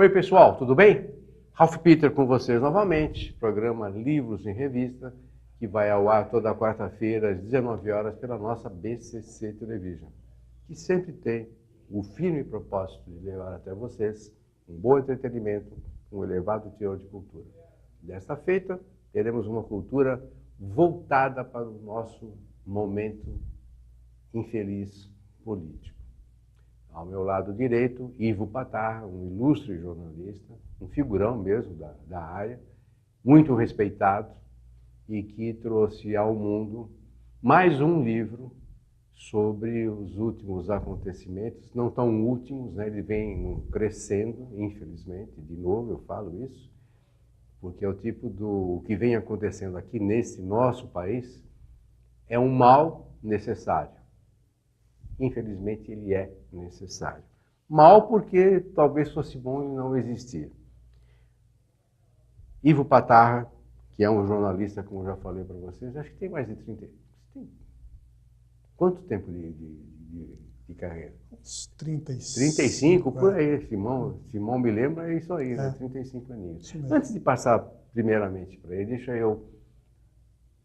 Oi pessoal, tudo bem? Ralph Peter com vocês novamente, programa Livros em Revista, que vai ao ar toda quarta-feira às 19 horas pela nossa BCC Television, que sempre tem o firme propósito de levar até vocês um bom entretenimento, um elevado teor de cultura. Desta feita, teremos uma cultura voltada para o nosso momento infeliz político. Ao meu lado direito, Ivo Patarra, um ilustre jornalista, um figurão mesmo da área, muito respeitado e que trouxe ao mundo mais um livro sobre os últimos acontecimentos, não tão últimos, né? Ele vem crescendo, infelizmente, de novo eu falo isso, porque é o tipo do que vem acontecendo aqui nesse nosso país, é um mal necessário. Infelizmente, ele é necessário. Mal porque talvez fosse bom ele não existir. Ivo Patarra, que é um jornalista, como eu já falei para vocês, acho que tem mais de 30... Quanto tempo de carreira? Uns 35. 35, por aí. Simão me lembra, é isso aí, né? 35 aninhos. Antes de passar primeiramente para ele, deixa eu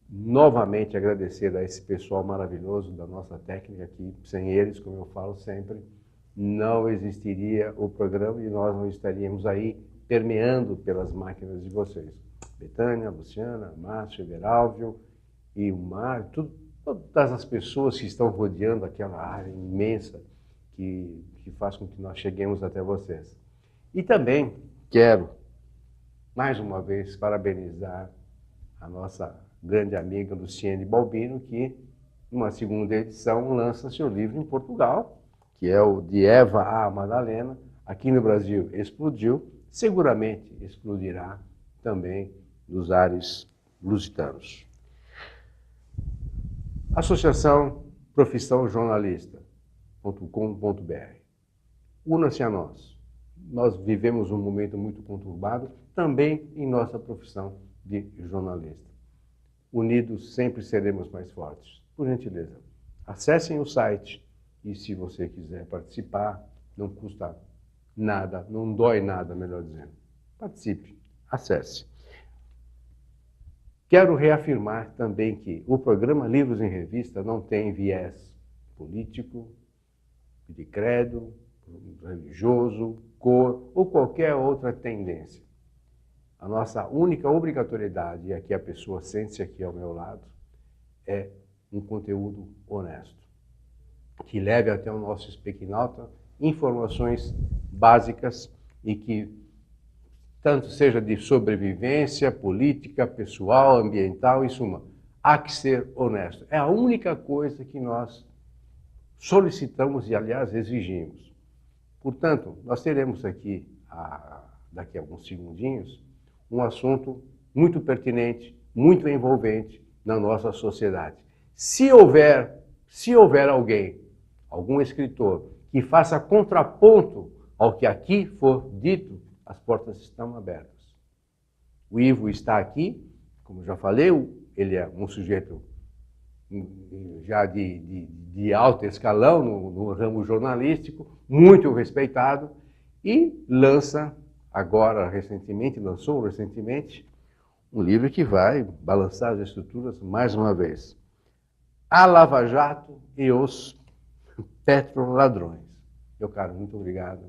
novamente agradecer a esse pessoal maravilhoso da nossa técnica aqui. Sem eles, como eu falo sempre, não existiria o programa e nós não estaríamos aí permeando pelas máquinas de vocês. Betânia, Luciana, Márcio, Everálvio e o Mário, todas as pessoas que estão rodeando aquela área imensa que faz com que nós cheguemos até vocês. E também quero, mais uma vez, parabenizar a nossa grande amiga Luciene Balbino, que, numa segunda edição, lança seu livro em Portugal, que é o De Eva à Madalena. Aqui no Brasil explodiu, seguramente explodirá também nos ares lusitanos. Associação Profissão Jornalista.com.br. Una-se a nós. Nós vivemos um momento muito conturbado, também em nossa profissão de jornalista. Unidos sempre seremos mais fortes. Por gentileza, acessem o site e se você quiser participar, não custa nada, não dói nada, melhor dizendo. Participe, acesse. Quero reafirmar também que o programa Livros em Revista não tem viés político, de credo, religioso, cor ou qualquer outra tendência. A nossa única obrigatoriedade, e aqui a pessoa sente-se aqui ao meu lado, é um conteúdo honesto, que leve até o nosso espectronauta informações básicas e que tanto seja de sobrevivência, política, pessoal, ambiental, em suma, há que ser honesto. É a única coisa que nós solicitamos e, aliás, exigimos. Portanto, nós teremos aqui, daqui a alguns segundinhos, um assunto muito pertinente, muito envolvente na nossa sociedade. Se houver alguém, algum escritor, que faça contraponto ao que aqui for dito, as portas estão abertas. O Ivo está aqui, como já falei, ele é um sujeito já de alto escalão no ramo jornalístico, muito respeitado, e lançou recentemente, um livro que vai balançar as estruturas mais uma vez. A Lava Jato e os Petroladrões. Meu caro, muito obrigado.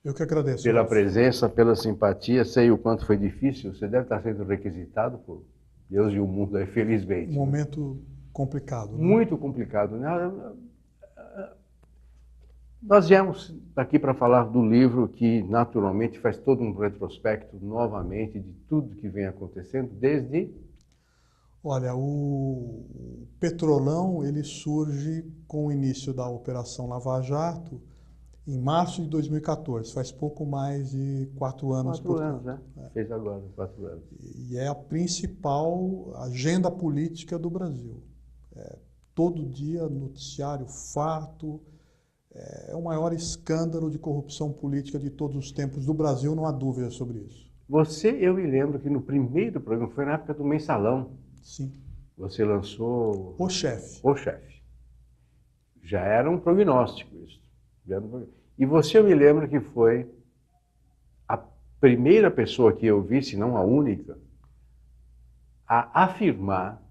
Eu que agradeço. Pela presença, pela simpatia. Sei o quanto foi difícil. Você deve estar sendo requisitado por Deus e o mundo, felizmente. Um momento complicado. Né? Muito complicado. Nós viemos aqui para falar do livro que, naturalmente, faz todo um retrospecto, novamente, de tudo que vem acontecendo desde... Olha, o Petrolão ele surge com o início da Operação Lava Jato em março de 2014, faz pouco mais de 4 anos. 4 anos, né? Fez agora 4 anos. E é a principal agenda política do Brasil. Todo dia, noticiário, fato... É o maior escândalo de corrupção política de todos os tempos do Brasil, não há dúvida sobre isso. Eu me lembro que no primeiro programa, foi na época do Mensalão. Sim. Você lançou... O Chefe. O Chefe. Já era um prognóstico isso. E você, eu me lembro que foi a primeira pessoa que eu vi, se não a única, a afirmar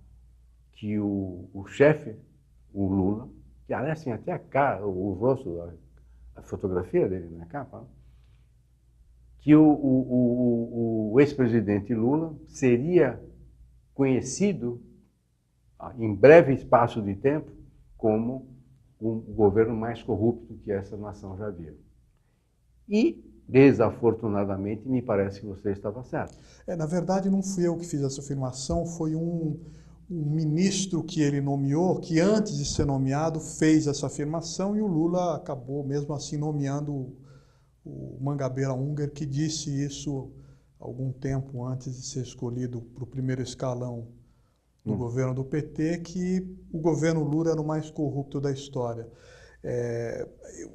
que o chefe, o Lula, que aliás tem até a cara, o rosto, a fotografia dele na capa, que o ex-presidente Lula seria conhecido em breve espaço de tempo como o governo mais corrupto que essa nação já viu. E, desafortunadamente, me parece que você estava certo. Na verdade, não fui eu que fiz essa afirmação, foi um ministro que ele nomeou, que antes de ser nomeado fez essa afirmação, e o Lula acabou, mesmo assim, nomeando o Mangabeira Unger, que disse isso algum tempo antes de ser escolhido para o primeiro escalão do governo do PT, que o governo Lula era o mais corrupto da história.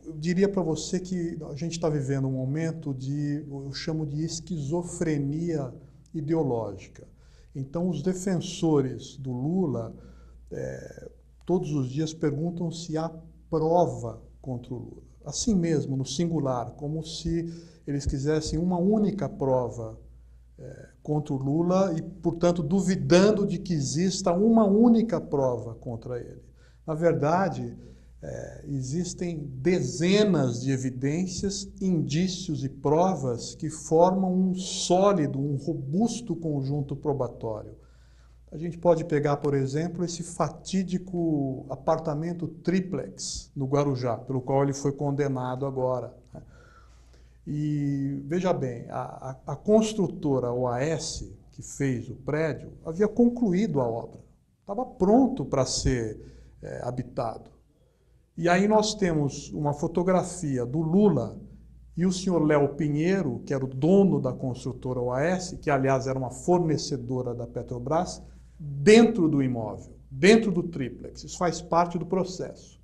Eu diria para você que a gente está vivendo um momento eu chamo de esquizofrenia ideológica. Então, os defensores do Lula, todos os dias perguntam se há prova contra o Lula. Assim mesmo, no singular, como se eles quisessem uma única prova contra o Lula e, portanto, duvidando de que exista uma única prova contra ele. Na verdade, existem dezenas de evidências, indícios e provas que formam um sólido, um robusto conjunto probatório. A gente pode pegar, por exemplo, esse fatídico apartamento triplex no Guarujá, pelo qual ele foi condenado agora. E, veja bem, a construtora OAS, que fez o prédio, havia concluído a obra. Estava pronto para ser habitado. E aí nós temos uma fotografia do Lula e o senhor Léo Pinheiro, que era o dono da construtora OAS, que, aliás, era uma fornecedora da Petrobras, dentro do imóvel, dentro do triplex. Isso faz parte do processo.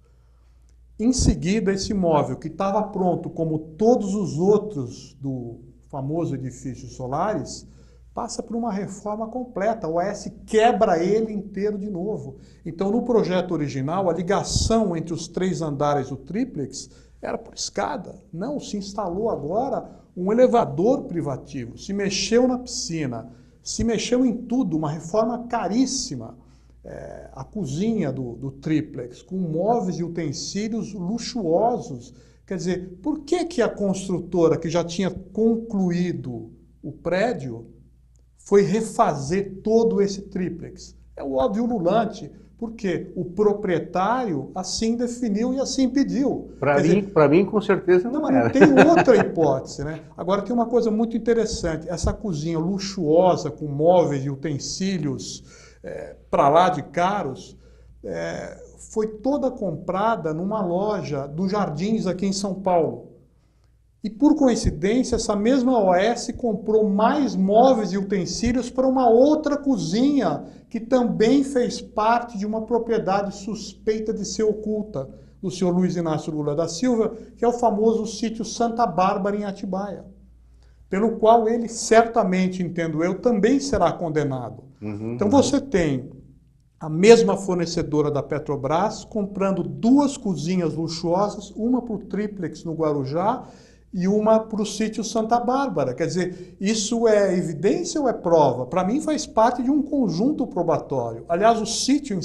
Em seguida, esse imóvel, que estava pronto como todos os outros do famoso edifício Solaris, passa por uma reforma completa. A OAS quebra ele inteiro de novo. Então, no projeto original, a ligação entre os 3 andares do triplex era por escada. Não, se instalou agora um elevador privativo, se mexeu na piscina, se mexeu em tudo, uma reforma caríssima. A cozinha do triplex, com móveis e utensílios luxuosos. Quer dizer, por que a construtora, que já tinha concluído o prédio, foi refazer todo esse triplex? É o óbvio ululante, porque o proprietário assim definiu e assim pediu. Para mim, com certeza não era. Não tem outra hipótese, né? Agora, tem uma coisa muito interessante. Essa cozinha luxuosa, com móveis e utensílios para lá de caros, foi toda comprada numa loja dos Jardins aqui em São Paulo. E, por coincidência, essa mesma OAS comprou mais móveis e utensílios para uma outra cozinha, que também fez parte de uma propriedade suspeita de ser oculta, do senhor Luiz Inácio Lula da Silva, que é o famoso sítio Santa Bárbara, em Atibaia, pelo qual ele certamente, entendo eu, também será condenado. Então você tem a mesma fornecedora da Petrobras comprando 2 cozinhas luxuosas, uma para o triplex no Guarujá e uma para o sítio Santa Bárbara. Quer dizer, isso é evidência ou é prova? Para mim faz parte de um conjunto probatório. Aliás, o sítio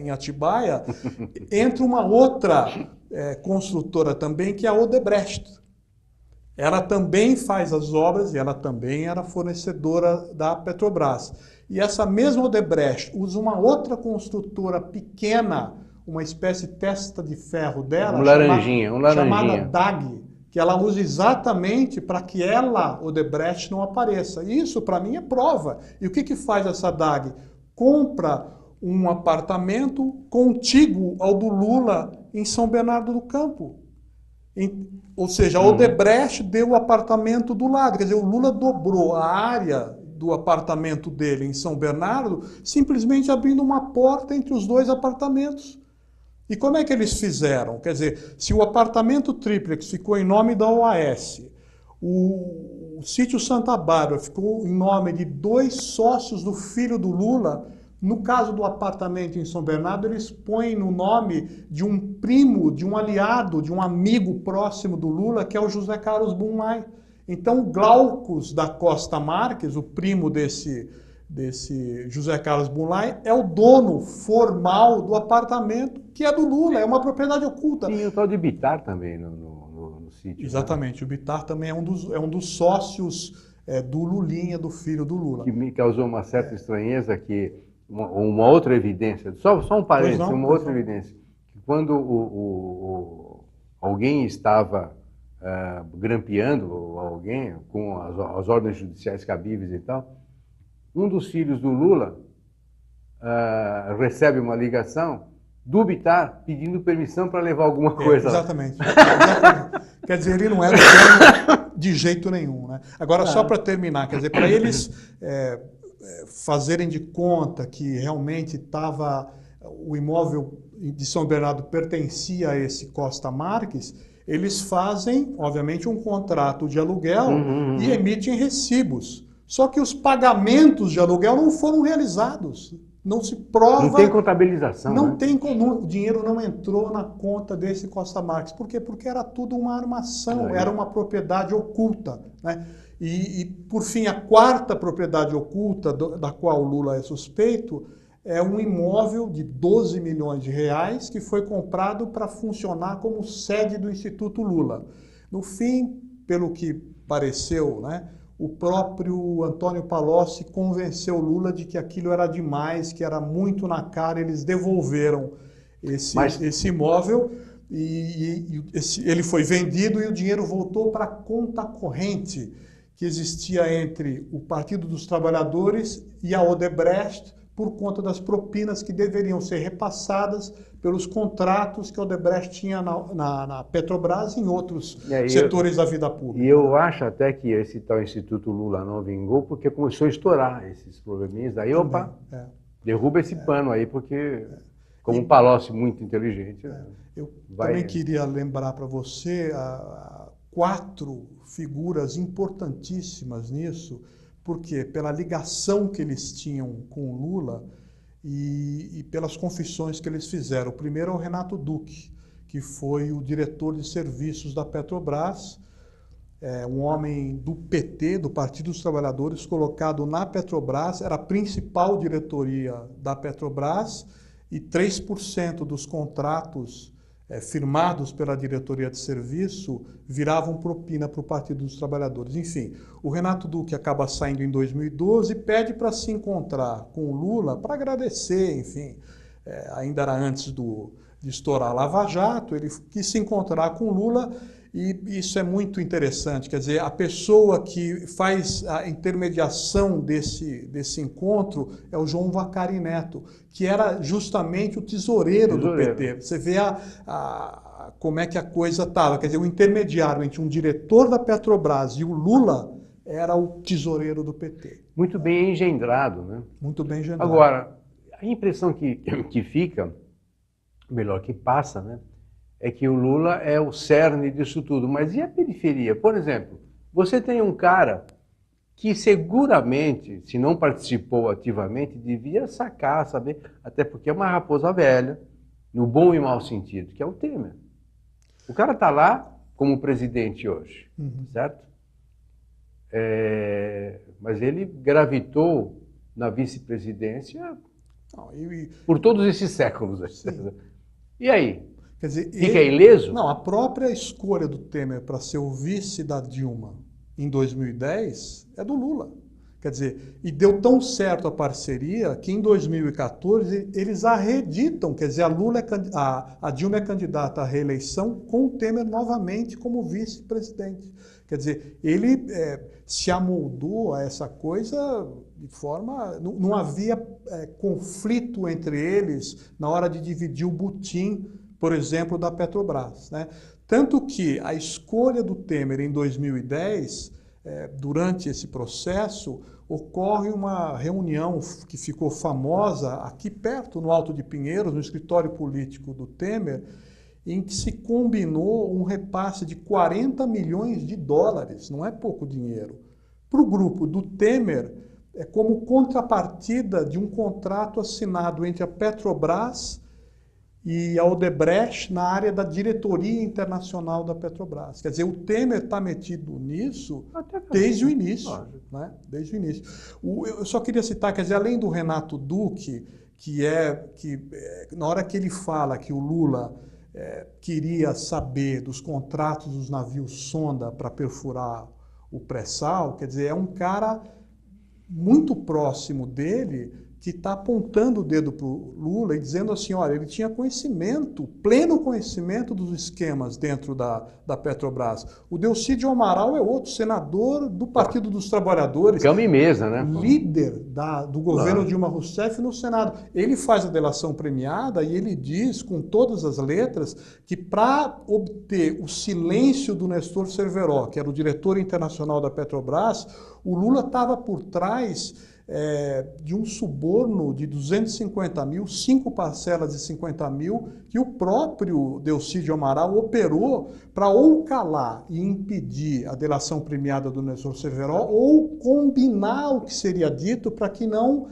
em Atibaia entra uma outra construtora também, que é a Odebrecht. Ela também faz as obras e ela também era fornecedora da Petrobras. E essa mesma Odebrecht usa uma outra construtora pequena, uma espécie de testa de ferro dela, chamada DAG, que ela usa exatamente para que Odebrecht, não apareça. Isso, para mim, é prova. E o que faz essa DAG? Compra um apartamento contíguo ao do Lula em São Bernardo do Campo. Ou seja, a Odebrecht deu o apartamento do lado. Quer dizer, o Lula dobrou a área do apartamento dele em São Bernardo, simplesmente abrindo uma porta entre os 2 apartamentos. E como é que eles fizeram? Quer dizer, se o apartamento triplex ficou em nome da OAS, o sítio Santa Bárbara ficou em nome de 2 sócios do filho do Lula, no caso do apartamento em São Bernardo, eles põem no nome de um primo, de um aliado, de um amigo próximo do Lula, que é o José Carlos Bunlai. Então, Glaucus da Costa Marques, o primo desse José Carlos Goulart, é o dono formal do apartamento que é do Lula, é uma propriedade oculta. Tinha o tal de Bittar também no sítio. Exatamente, né? O Bittar também é um dos sócios do Lulinha, do filho do Lula. Que me causou uma certa estranheza que uma outra evidência, só um parênteses, outra evidência, que quando alguém estava grampeando alguém com as ordens judiciais cabíveis e tal, um dos filhos do Lula recebe uma ligação do Bittar pedindo permissão para levar alguma coisa. Exatamente. Quer dizer, ele não era dono de jeito nenhum, né? Agora, só para terminar, quer dizer, para eles fazerem de conta que realmente o imóvel de São Bernardo pertencia a esse Costa Marques, eles fazem, obviamente, um contrato de aluguel e emitem recibos. Só que os pagamentos de aluguel não foram realizados. Não se prova... Não tem contabilização. Não né? tem, o dinheiro não entrou na conta desse Costa Marques. Por quê? Porque era tudo uma armação, era uma propriedade oculta, né? E, por fim, a quarta propriedade oculta da qual o Lula é suspeito é um imóvel de 12 milhões de reais que foi comprado para funcionar como sede do Instituto Lula. No fim, pelo que pareceu, né, o próprio Antônio Palocci convenceu Lula de que aquilo era demais, que era muito na cara, eles devolveram esse imóvel e ele foi vendido e o dinheiro voltou para a conta corrente que existia entre o Partido dos Trabalhadores e a Odebrecht por conta das propinas que deveriam ser repassadas pelos contratos que a Odebrecht tinha na Petrobras e em outros setores da vida pública. E eu acho até que esse tal Instituto Lula não vingou porque começou a estourar esses probleminhas. Daí, opa, derruba esse pano aí, porque como um Palocci muito inteligente... Eu também queria lembrar para você 4 figuras importantíssimas nisso, porque pela ligação que eles tinham com o Lula e pelas confissões que eles fizeram. O primeiro é o Renato Duque, que foi o diretor de serviços da Petrobras, um homem do PT, do Partido dos Trabalhadores, colocado na Petrobras, era a principal diretoria da Petrobras e 3% dos contratos firmados pela diretoria de serviço viravam propina para o Partido dos Trabalhadores. Enfim, o Renato Duque acaba saindo em 2012 e pede para se encontrar com o Lula para agradecer, enfim, ainda era antes de estourar a Lava Jato, ele quis se encontrar com o Lula e isso é muito interessante, quer dizer, a pessoa que faz a intermediação desse encontro é o João Vacari Neto, que era justamente o tesoureiro do PT. Você vê como é que a coisa estava, quer dizer, o intermediário entre um diretor da Petrobras e o Lula era o tesoureiro do PT. Muito bem engendrado, né? Muito bem engendrado. Agora, a impressão que fica, melhor que passa, né? É que o Lula é o cerne disso tudo. Mas e a periferia? Por exemplo, você tem um cara que seguramente, se não participou ativamente, devia saber, até porque é uma raposa velha, no bom e mau sentido, que é o Temer. O cara está lá como presidente hoje, certo? Mas ele gravitou na vice-presidência por todos esses séculos. Sim. E aí? Quer dizer, fica ileso? Não, a própria escolha do Temer para ser o vice da Dilma em 2010 é do Lula. Quer dizer, e deu tão certo a parceria que em 2014 eles arreditam, quer dizer, a Dilma é candidata à reeleição com o Temer novamente como vice-presidente. Quer dizer, ele se amoldou a essa coisa de forma... Não havia conflito entre eles na hora de dividir o butim, por exemplo, da Petrobras, né? Tanto que a escolha do Temer em 2010, durante esse processo, ocorre uma reunião que ficou famosa aqui perto, no Alto de Pinheiros, no escritório político do Temer, em que se combinou um repasse de 40 milhões de dólares, não é pouco dinheiro, para o grupo do Temer, como contrapartida de um contrato assinado entre a Petrobras e a Odebrecht na área da diretoria internacional da Petrobras. Quer dizer, o Temer está metido nisso desde o início. Né? Desde o início. Eu só queria citar, quer dizer, além do Renato Duque, que na hora que ele fala que o Lula queria saber dos contratos dos navios sonda para perfurar o pré-sal, quer dizer, é um cara muito próximo dele que está apontando o dedo para o Lula e dizendo assim, olha, ele tinha conhecimento, pleno conhecimento dos esquemas dentro da Petrobras. O Delcídio Amaral é outro, senador do Partido dos Trabalhadores. Cama e mesa, né? Líder do governo Dilma Rousseff no Senado. Ele faz a delação premiada e ele diz, com todas as letras, que para obter o silêncio do Nestor Cerveró, que era o diretor internacional da Petrobras, o Lula estava por trás de um suborno de 250 mil, 5 parcelas de 50 mil, que o próprio Delcídio Amaral operou para ou calar e impedir a delação premiada do Nestor Cerveró, ou combinar o que seria dito para que não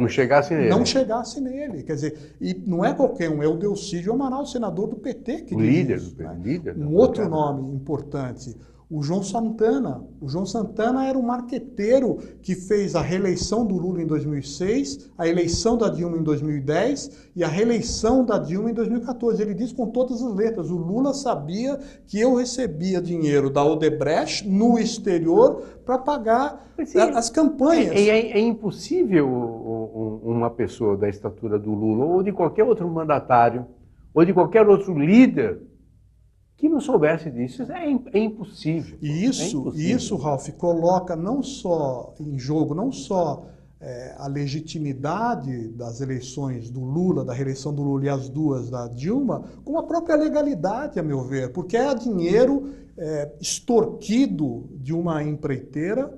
chegasse nele. Não chegasse nele. Quer dizer, e não é qualquer um, é o Delcídio Amaral, senador do PT, que diz isso, né? Líder. Um outro nome importante, o João Santana. O João Santana era um marqueteiro que fez a reeleição do Lula em 2006, a eleição da Dilma em 2010 e a reeleição da Dilma em 2014. Ele diz com todas as letras, o Lula sabia que eu recebia dinheiro da Odebrecht no exterior para pagar as campanhas. É impossível uma pessoa da estatura do Lula ou de qualquer outro mandatário ou de qualquer outro líder que não soubesse disso. É impossível. E isso, Ralf, coloca não só em jogo, não só a legitimidade das eleições do Lula, da reeleição do Lula e as duas da Dilma, como a própria legalidade, a meu ver, porque é dinheiro extorquido de uma empreiteira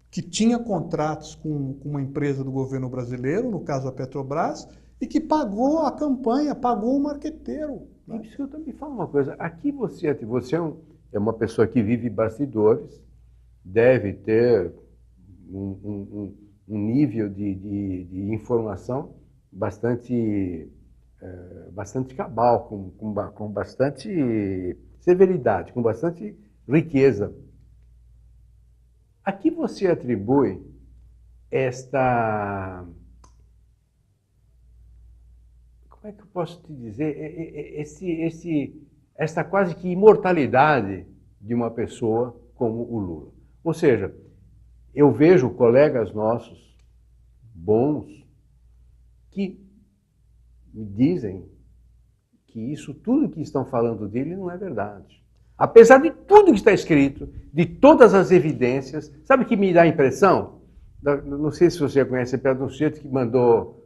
que tinha contratos com uma empresa do governo brasileiro, no caso a Petrobras, e que pagou a campanha, pagou o marqueteiro. Isso eu também falo uma coisa. Aqui você é uma pessoa que vive bastidores, deve ter um nível de informação bastante cabal, com bastante severidade, com bastante riqueza. A que você atribui esta... Como é que eu posso te dizer? Esta quase que imortalidade de uma pessoa como o Lula. Ou seja, eu vejo colegas nossos, bons, que me dizem que isso tudo que estão falando dele não é verdade. Apesar de tudo que está escrito, de todas as evidências, sabe o que me dá a impressão? Não sei se você conhece a piada de um sujeito que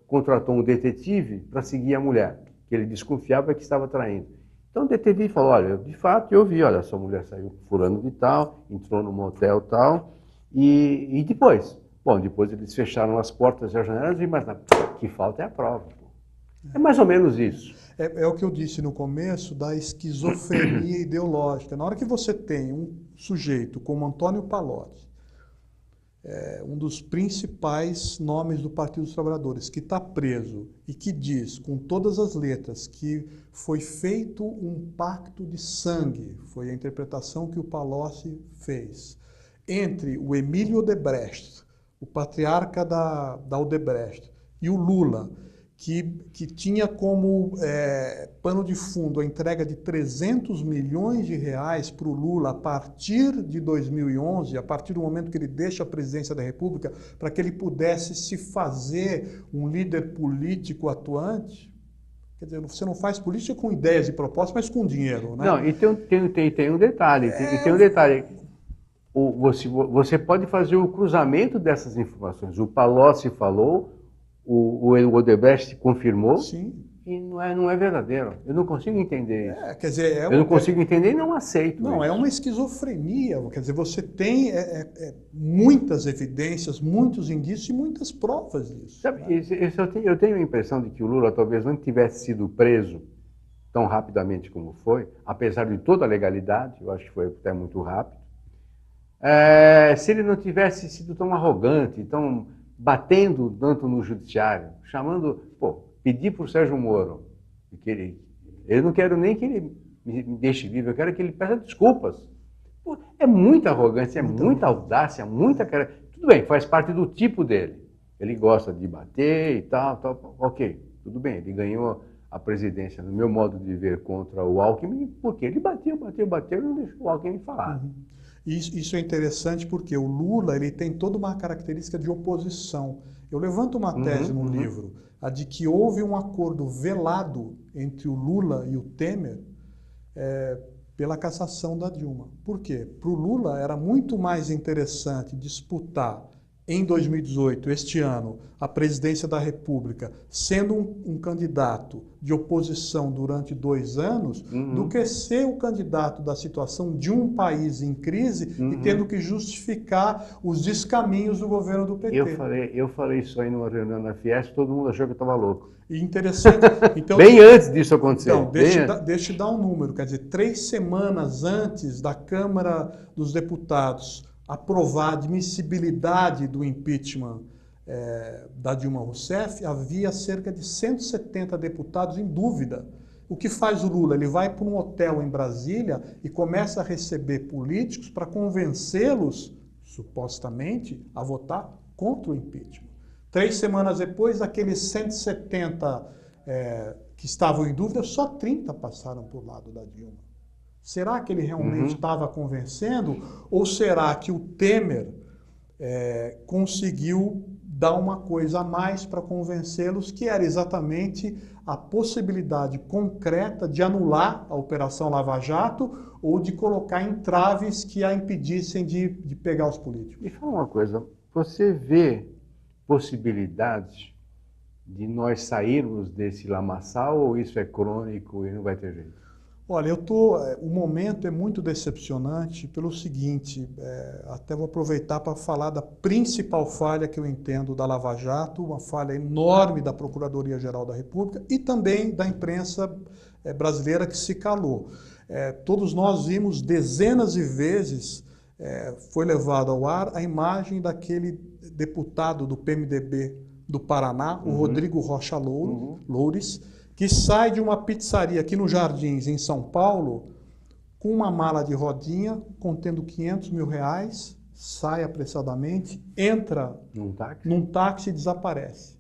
contratou um detetive para seguir a mulher, que ele desconfiava que estava traindo. Então o detetive falou, olha, de fato eu vi, olha, sua mulher saiu fulano de tal, entrou num motel tal, e depois? Bom, depois eles fecharam as portas e as janelas, mas que falta é a prova. É mais ou menos isso. É o que eu disse no começo da esquizofrenia ideológica. Na hora que você tem um sujeito como Antônio Palocci, um dos principais nomes do Partido dos Trabalhadores, que está preso e que diz, com todas as letras, que foi feito um pacto de sangue, foi a interpretação que o Palocci fez, entre o Emílio Odebrecht, o patriarca da Odebrecht, e o Lula, que tinha como pano de fundo a entrega de 300 milhões de reais para o Lula a partir de 2011, a partir do momento que ele deixa a presidência da República, para que ele pudesse se fazer um líder político atuante. Quer dizer, você não faz política com ideias e propostas, mas com dinheiro, né? Não, e tem um detalhe, tem um detalhe. Você pode fazer o cruzamento dessas informações. O Palocci falou, o Odebrecht confirmou. Sim. E não é verdadeiro. Eu não consigo entender isso. Quer dizer, eu não consigo entender e não aceito. Não, isso. É uma esquizofrenia. Quer dizer, você tem muitas evidências, muitos indícios e muitas provas disso. Sabe, eu tenho a impressão de que o Lula talvez não tivesse sido preso tão rapidamente como foi, apesar de toda a legalidade, eu acho que foi até muito rápido, se ele não tivesse sido tão arrogante, tão batendo tanto no judiciário, pedir para o Sérgio Moro Eu não quero nem que ele me deixe vivo, eu quero que ele peça desculpas. Pô, é muita arrogância, é muita audácia, muita cara. Tudo bem, faz parte do tipo dele. Ele gosta de bater e tal, ok, tudo bem, ele ganhou a presidência, no meu modo de ver, contra o Alckmin, porque ele bateu e não deixou o Alckmin falar. Uhum. Isso é interessante porque o Lula ele tem toda uma característica de oposição. Eu levanto uma tese no livro, a de que houve um acordo velado entre o Lula e o Temer pela cassação da Dilma. Por quê? Para o Lula era muito mais interessante disputar em 2018, este ano, a presidência da República, sendo um candidato de oposição durante 2 anos, do que ser o candidato da situação de um país em crise e tendo que justificar os descaminhos do governo do PT. Eu falei isso aí numa reunião na Fiesp, todo mundo achou que eu estava louco. E interessante. Então, bem antes disso acontecer. Então, deixa eu dar um número, quer dizer, 3 semanas antes da Câmara dos Deputados aprovar a admissibilidade do impeachment da Dilma Rousseff, havia cerca de 170 deputados em dúvida. O que faz o Lula? Ele vai para um hotel em Brasília e começa a receber políticos para convencê-los, supostamente, a votar contra o impeachment. 3 semanas depois, aqueles 170 que estavam em dúvida, só 30 passaram para o lado da Dilma. Será que ele realmente estava convencendo? Ou será que o Temer conseguiu dar uma coisa a mais para convencê-los, que era exatamente a possibilidade concreta de anular a Operação Lava Jato ou de colocar entraves que a impedissem de pegar os políticos? Me fala uma coisa, você vê possibilidades de nós sairmos desse lamaçal ou isso é crônico e não vai ter jeito? Olha, o momento é muito decepcionante pelo seguinte, até vou aproveitar para falar da principal falha que eu entendo da Lava Jato, uma falha enorme da Procuradoria-Geral da República e também da imprensa brasileira que se calou. Todos nós vimos dezenas de vezes, foi levado ao ar a imagem daquele deputado do PMDB do Paraná, o Rodrigo Rocha Loures, que sai de uma pizzaria aqui no Jardins, em São Paulo, com uma mala de rodinha contendo R$500 mil, sai apressadamente, entra num táxi e desaparece.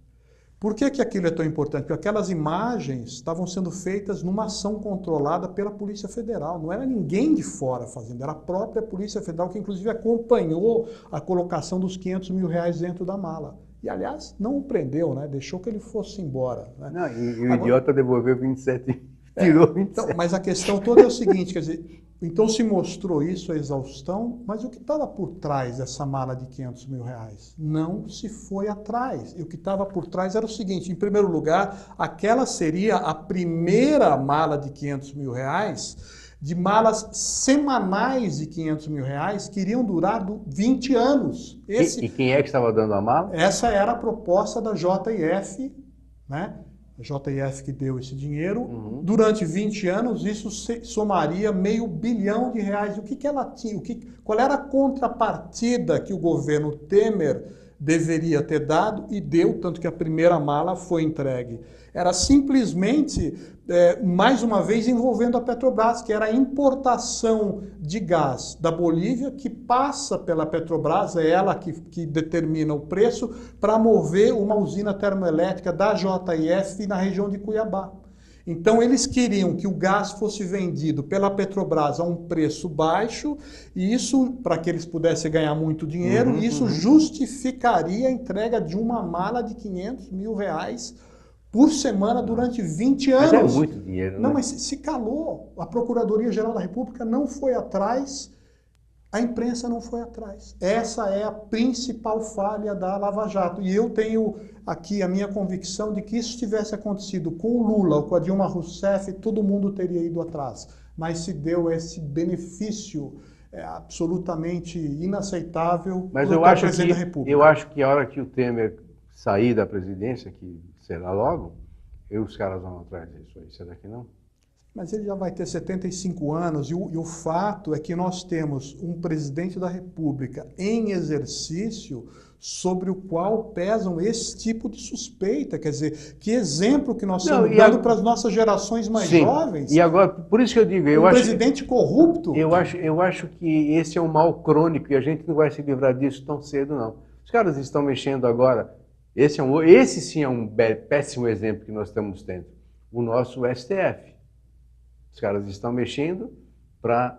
Por que aquilo é tão importante? Porque aquelas imagens estavam sendo feitas numa ação controlada pela Polícia Federal. Não era ninguém de fora fazendo, era a própria Polícia Federal que inclusive acompanhou a colocação dos R$500 mil dentro da mala. E, aliás, não o prendeu, né? Deixou que ele fosse embora. Né? Não, e o idiota devolveu 27, tirou 27. Então, mas a questão toda é o seguinte, quer dizer, então se mostrou isso, a exaustão, mas o que estava por trás dessa mala de R$500 mil? Não se foi atrás. E o que estava por trás era o seguinte, em primeiro lugar, aquela seria a primeira mala de R$500 mil, de malas semanais de R$500 mil que iriam durar 20 anos. E quem é que estava dando a mala? Essa era a proposta da JF, né? A JF que deu esse dinheiro. Durante 20 anos, isso somaria R$500 bilhão. O que ela tinha? Qual era a contrapartida que o governo Temer deveria ter dado e deu, tanto que a primeira mala foi entregue? Era simplesmente, mais uma vez, envolvendo a Petrobras, que era a importação de gás da Bolívia, que passa pela Petrobras, é ela que determina o preço, para mover uma usina termoelétrica da JF na região de Cuiabá. Então, eles queriam que o gás fosse vendido pela Petrobras a um preço baixo, e isso, para que eles pudessem ganhar muito dinheiro, isso justificaria a entrega de uma mala de R$500 mil por semana durante 20 anos. Mas é muito dinheiro, né? Não, mas se calou. A Procuradoria-Geral da República não foi atrás, a imprensa não foi atrás. Essa é a principal falha da Lava Jato. E eu tenho aqui a minha convicção de que isso tivesse acontecido com o Lula ou com a Dilma Rousseff, todo mundo teria ido atrás. Mas se deu esse benefício absolutamente inaceitável para o presidente da República. Eu acho que a hora que o Temer sair da presidência, que será logo, os caras vão atrás disso aí. Será que não? Mas ele já vai ter 75 anos e o fato é que nós temos um presidente da República em exercício sobre o qual pesam esse tipo de suspeita. Quer dizer, que exemplo que nós estamos dando para as nossas gerações mais jovens. E agora, por isso que eu digo, um presidente corrupto. Eu acho que esse é um mal crônico e a gente não vai se livrar disso tão cedo, não. Os caras estão mexendo agora. Esse sim é um péssimo exemplo que nós estamos tendo. O nosso STF. Os caras estão mexendo para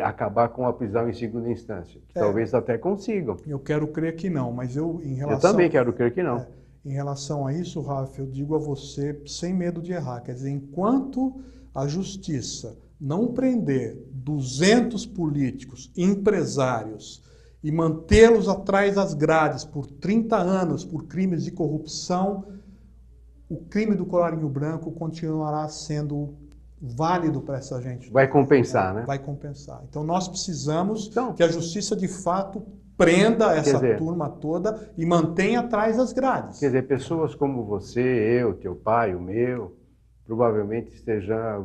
acabar com a prisão em segunda instância. Que talvez até consigam. Eu quero crer que não, mas eu também quero crer que não. Em relação a isso, Rafa, eu digo a você, sem medo de errar, quer dizer, enquanto a justiça não prender 200 políticos, empresários, e mantê-los atrás das grades por 30 anos por crimes de corrupção, o crime do colarinho branco continuará sendo válido para essa gente. Vai compensar, né? Vai compensar. Então nós precisamos que a justiça de fato prenda essa turma toda e mantenha atrás das grades. Quer dizer, pessoas como você, eu, teu pai, o meu, provavelmente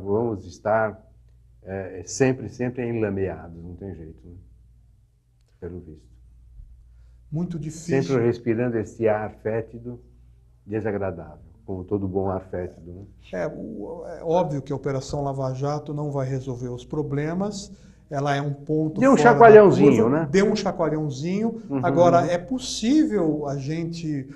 vamos estar sempre enlameados, não tem jeito, né? Pelo visto. Muito difícil. Sempre respirando esse ar fétido, desagradável, como todo bom ar fétido, né? É óbvio que a Operação Lava Jato não vai resolver os problemas, ela é um ponto Deu um fora chacoalhãozinho, da curva, né? Deu um chacoalhãozinho. Agora, é possível a gente,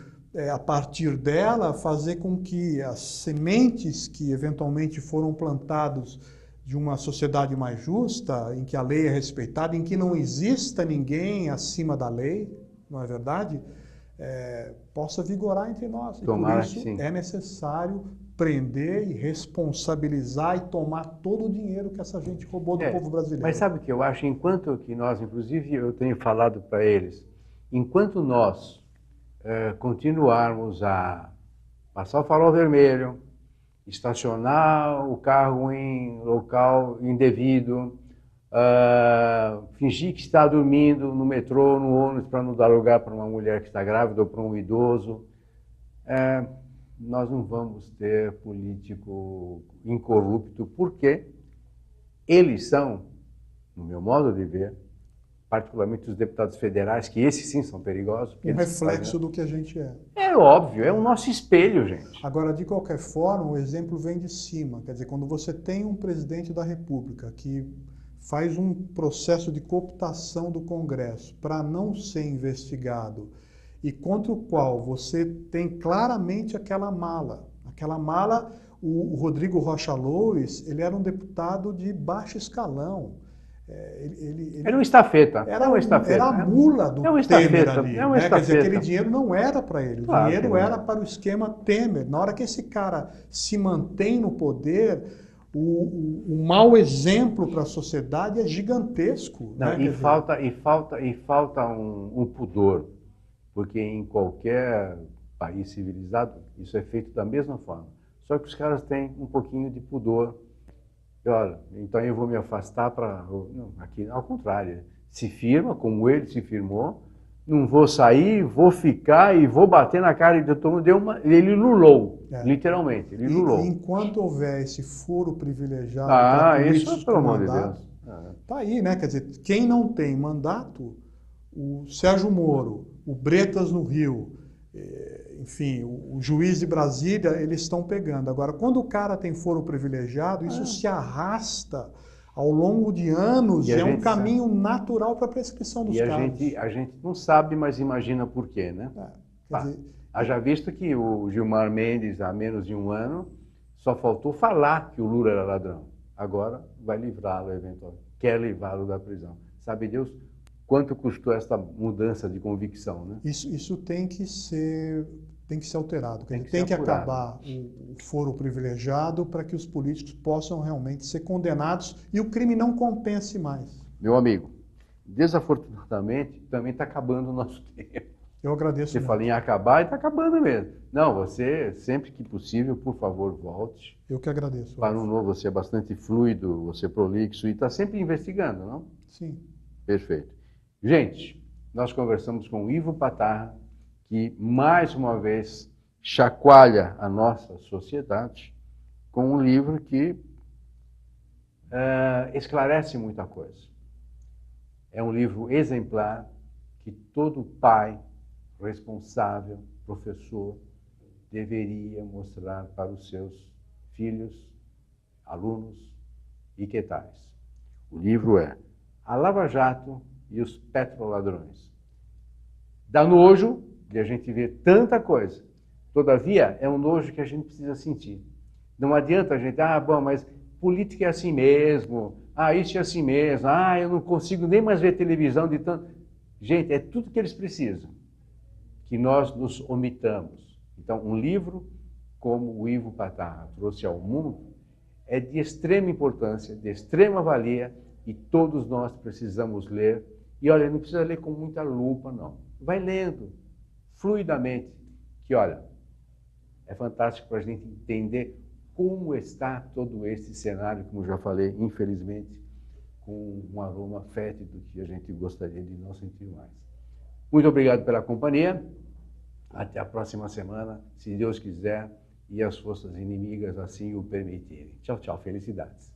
a partir dela, fazer com que as sementes que eventualmente foram plantadas de uma sociedade mais justa, em que a lei é respeitada, em que não exista ninguém acima da lei, não é verdade? Possa vigorar entre nós. E por isso é necessário prender e responsabilizar e tomar todo o dinheiro que essa gente roubou do povo brasileiro. Mas sabe o que eu acho? Enquanto que nós, inclusive eu tenho falado para eles, enquanto nós continuarmos a passar o farol vermelho, estacionar o carro em local indevido, fingir que está dormindo no metrô, no ônibus, para não dar lugar para uma mulher que está grávida ou para um idoso, nós não vamos ter político incorrupto, porque eles são, no meu modo de ver, particularmente os deputados federais, que esses sim são perigosos. Um reflexo do que a gente é. É óbvio, é o nosso espelho, gente. Agora, de qualquer forma, o exemplo vem de cima. Quer dizer, quando você tem um presidente da República que faz um processo de cooptação do Congresso para não ser investigado e contra o qual você tem claramente aquela mala. Aquela mala, o Rodrigo Rocha Loures, ele era um deputado de baixo escalão. Era um estafeta. Era a mula do Temer ali. Quer dizer, aquele dinheiro não era para ele. O dinheiro era para o esquema Temer. Na hora que esse cara se mantém no poder, o mau exemplo para a sociedade é gigantesco. Não, e falta um pudor. Porque em qualquer país civilizado, isso é feito da mesma forma. Só que os caras têm um pouquinho de pudor. Olha, então eu vou me afastar para... Não, aqui, ao contrário, se firma, como ele se firmou, não vou sair, vou ficar e vou bater na cara de todo mundo. Ele lulou, literalmente, ele lulou. E enquanto houver esse foro privilegiado... isso, pelo amor de Deus. Tá aí, né? Quer dizer, quem não tem mandato, o Sérgio Moro, o Bretas no Rio, enfim, o juiz de Brasília, eles estão pegando. Agora, quando o cara tem foro privilegiado, isso se arrasta ao longo de anos, é um caminho natural para a prescrição dos casos. E a gente não sabe, mas imagina por quê, né? Haja visto que o Gilmar Mendes, há menos de um ano, só faltou falar que o Lula era ladrão. Agora vai livrá-lo, eventualmente. Quer livrá-lo da prisão. Sabe Deus quanto custou essa mudança de convicção, né? Isso tem que ser alterado. Tem que acabar o foro privilegiado para que os políticos possam realmente ser condenados e o crime não compense mais. Meu amigo, desafortunadamente, também está acabando o nosso tempo. Eu agradeço. Você fala em acabar e está acabando mesmo. Não, você, sempre que possível, por favor, volte. Eu que agradeço. Para um novo, você é bastante fluido, você é prolixo e está sempre investigando, não? Sim. Perfeito. Gente, nós conversamos com o Ivo Patarra, que mais uma vez chacoalha a nossa sociedade com um livro que esclarece muita coisa. É um livro exemplar que todo pai responsável, professor, deveria mostrar para os seus filhos, alunos e que tais. O livro é A Lava Jato e os Petroladrões. Dá nojo de a gente ver tanta coisa. Todavia, é um nojo que a gente precisa sentir. Não adianta a gente, bom, mas política é assim mesmo, isso é assim mesmo, eu não consigo nem mais ver televisão de tanto... Gente, é tudo que eles precisam, que nós nos omitamos. Então, um livro como o Ivo Patarra trouxe ao mundo é de extrema importância, de extrema valia, e todos nós precisamos ler. E olha, não precisa ler com muita lupa, não. Vai lendo, fluidamente, que olha, é fantástico para a gente entender como está todo esse cenário, como já falei, infelizmente, com um aroma fétido que a gente gostaria de não sentir mais. Muito obrigado pela companhia. Até a próxima semana, se Deus quiser e as forças inimigas assim o permitirem. Tchau, tchau. Felicidades.